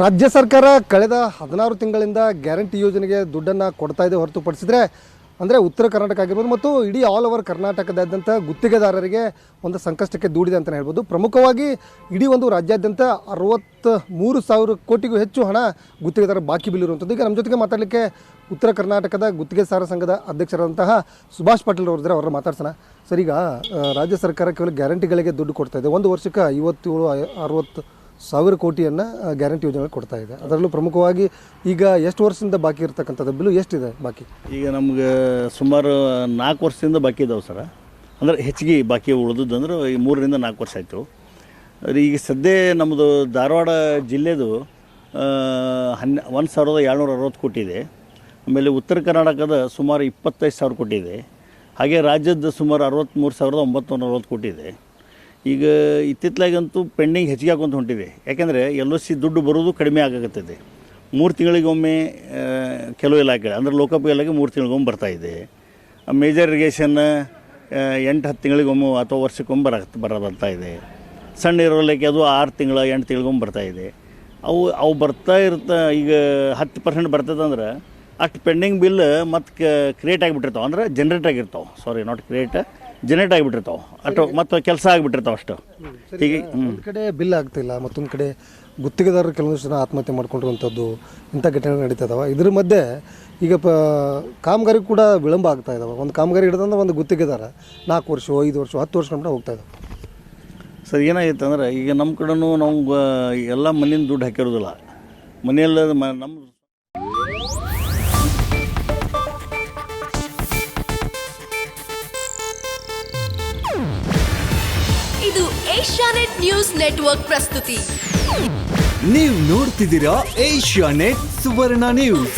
ರಾಜ್ಯ ಸರ್ಕಾರ ಕಳೆದ 16 ತಿಂಗಳಿಂದ ಗ್ಯಾರಂಟಿ ಯೋಜನೆಗೆ ದುಡ್ಡನ್ನು ಕೊಡ್ತಾ ಇದೆ ಹೊರತುಪಡಿಸಿದರೆ ಅಂದರೆ ಉತ್ತರ ಕರ್ನಾಟಕ ಆಗಿರ್ಬೋದು ಮತ್ತು ಇಡೀ ಆಲ್ ಓವರ್ ಕರ್ನಾಟಕದಾದ್ಯಂತ ಗುತ್ತಿಗೆದಾರರಿಗೆ ಒಂದು ಸಂಕಷ್ಟಕ್ಕೆ ದೂಡಿದೆ ಅಂತಲೇ ಹೇಳ್ಬೋದು. ಪ್ರಮುಖವಾಗಿ ಇಡೀ ಒಂದು ರಾಜ್ಯಾದ್ಯಂತ 63,000 ಕೋಟಿಗೂ ಹೆಚ್ಚು ಹಣ ಗುತ್ತಿಗೆದಾರ ಬಾಕಿ ಬಿಲ್ ಇರುವಂಥದ್ದು. ಈಗ ನಮ್ಮ ಜೊತೆಗೆ ಮಾತಾಡಲಿಕ್ಕೆ ಉತ್ತರ ಕರ್ನಾಟಕದ ಗುತ್ತಿಗೆದಾರ ಸಂಘದ ಅಧ್ಯಕ್ಷರಾದಂತಹ ಸುಭಾಷ್ ಪಾಟೀಲ್ ಅವರಿದ್ದಾರೆ, ಅವರ ಮಾತಾಡ್ಸೋಣ. ಸರ್, ಈಗ ರಾಜ್ಯ ಸರ್ಕಾರ ಕೇವಲ ಗ್ಯಾರಂಟಿಗಳಿಗೆ ದುಡ್ಡು ಕೊಡ್ತಾ ಇದೆ. ಒಂದು ವರ್ಷಕ್ಕೆ 57-60 ಕೋಟಿಯನ್ನು ಗ್ಯಾರಂಟಿ ಯೋಜನೆ ಕೊಡ್ತಾ ಇದೆ. ಅದರಲ್ಲೂ ಪ್ರಮುಖವಾಗಿ ಈಗ ಎಷ್ಟು ವರ್ಷದಿಂದ ಬಾಕಿ ಇರ್ತಕ್ಕಂಥದ್ದು ಬಿಲ್ಲು ಎಷ್ಟಿದೆ ಬಾಕಿ? ಈಗ ನಮ್ಗೆ ಸುಮಾರು 4 ವರ್ಷದಿಂದ ಬಾಕಿ ಇದಾವೆ ಸರ. ಅಂದರೆ ಹೆಚ್ಚಿಗೆ ಬಾಕಿ ಉಳಿದದ್ದು ಅಂದ್ರೆ ಈ 3ರಿಂದ 4 ವರ್ಷ ಆಯಿತು. ಈಗ ಸದ್ಯ ನಮ್ಮದು ಧಾರವಾಡ ಜಿಲ್ಲೆದು 1,760 ಕೋಟಿ ಇದೆ. ಆಮೇಲೆ ಉತ್ತರ ಕರ್ನಾಟಕದ ಸುಮಾರು 25,000 ಕೋಟಿ ಇದೆ. ಹಾಗೆ ರಾಜ್ಯದ ಸುಮಾರು 63,940 ಕೋಟಿ ಇದೆ. ಈಗ ಇತ್ತಿತ್ತಲಾಗಂತೂ ಪೆಂಡಿಂಗ್ ಹೆಚ್ಚಿಗೆ ಹಾಕೊಂತ ಹೊಂಟಿದೆ. ಯಾಕೆಂದರೆ LOC ದುಡ್ಡು ಬರೋದು ಕಡಿಮೆ ಆಗಾಕತ್ತಿದೆ. 3 ತಿಂಗಳಿಗೊಮ್ಮೆ ಕೆಲವು ಇಲಾಖೆ ಅಂದರೆ ಲೋಕೋಪಯೋಗಿ ಇಲಾಖೆ 3 ತಿಂಗಳಿಗೊಮ್ಮೆ ಬರ್ತಾಯಿದೆ. ಮೇಜರ್ ಇರಿಗೇಷನ್ 8-10 ತಿಂಗಳಿಗೊಮ್ಮೆ ಅಥವಾ ವರ್ಷಕ್ಕೊಮ್ಮೆ ಬರೋದಂತ ಇದೆ. ಸಣ್ಣ ಇರೋಲಕ್ಕೆ ಅದು 6 ತಿಂಗಳ 8 ತಿಂಗಳಿಗೊಮ್ಮೆ ಬರ್ತಾಯಿದೆ. ಅವು ಬರ್ತಾ ಇರ್ತಾ ಈಗ 10% ಬರ್ತದಂದ್ರೆ ಅಷ್ಟು ಪೆಂಡಿಂಗ್ ಬಿಲ್ ಮತ್ತು ಕ್ರಿಯೇಟ್ ಆಗಿಬಿಟ್ಟಿರ್ತಾವೆ, ಅಂದರೆ ಜನ್ರೇಟ್ ಆಗಿರ್ತಾವೆ. ಸಾರಿ, ನಾಟ್ ಕ್ರಿಯೇಟ್, ಜನರೇಟ್ ಆಗಿಬಿಟ್ಟಿರ್ತಾವೆ. ಅಷ್ಟು ಮತ್ತು ಕೆಲಸ ಆಗಿಬಿಟ್ಟಿರ್ತಾವೆ ಅಷ್ಟು. ಹೀಗೆ ಒಂದು ಕಡೆ ಬಿಲ್ ಆಗ್ತಿಲ್ಲ, ಮತ್ತೊಂದು ಕಡೆ ಗುತ್ತಿಗೆದಾರರು ಕೆಲವೊಂದು ಜನ ಆತ್ಮಹತ್ಯೆ ಮಾಡ್ಕೊಂಡಿರುವಂಥದ್ದು ಇಂಥ ಘಟನೆಗಳು ನಡೀತಾ ಇದಾವೆ. ಇದ್ರ ಮಧ್ಯೆ ಈಗ ಕಾಮಗಾರಿ ಕೂಡ ವಿಳಂಬ ಆಗ್ತಾ ಇದ್ದಾವೆ. ಒಂದು ಕಾಮಗಾರಿ ಹಿಡಿದಂದ್ರೆ ಒಂದು ಗುತ್ತಿಗೆದಾರ 4 ವರ್ಷ 5 ವರ್ಷ 10 ವರ್ಷ ಕೂಡ ಹೋಗ್ತಾ ಇದ್ದಾವೆ. ಸರ್, ಏನಾಗಿತ್ತು ಅಂದ್ರೆ ಈಗ ನಮ್ಮ ಕಡೆನೂ ನಾವು ಎಲ್ಲ ಮನೆಯಿಂದ ದುಡ್ಡು ಹಾಕಿರೋದಿಲ್ಲ. ಮನೆಯಲ್ಲ ನಮ್ಮ ಇದು ಏಷ್ಯಾನೆಟ್ ನ್ಯೂಸ್ ನೆಟ್ವರ್ಕ್ ಪ್ರಸ್ತುತಿ. ನೀವು ನೋಡ್ತಿದ್ದೀರಾ ಏಷ್ಯಾನೆಟ್ ಸುವರ್ಣ ನ್ಯೂಸ್.